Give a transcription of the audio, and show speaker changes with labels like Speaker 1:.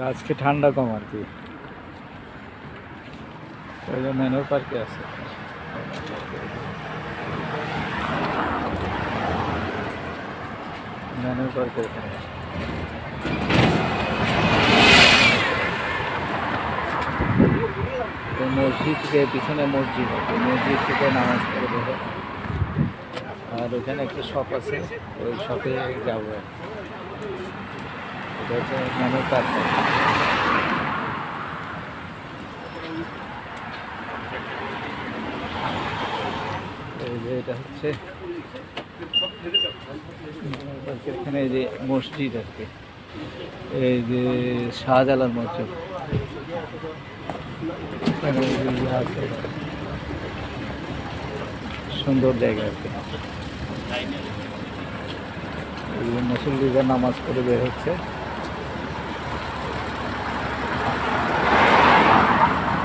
Speaker 1: আজকে ঠান্ডা কম আর কি, ওই যে ম্যানর পার্কে আছে। ম্যানর পার্কের এখানে মসজিদ থেকে পিছনে মসজিদ আছে, মসজিদ থেকে নামাজ পড়ে দেবে। আর ওখানে একটা শপ আছে, ওই শপে যাবো। এটা হচ্ছে ম্যানর পার্ক। এই যে এটা হচ্ছে এখানে এই যে মসজিদ আর কি, এই যে শাহজালাল মসজিদ আছে, সুন্দর জায়গা আর কি। মুসল্লিরা নামাজ পড়ে বের হচ্ছে।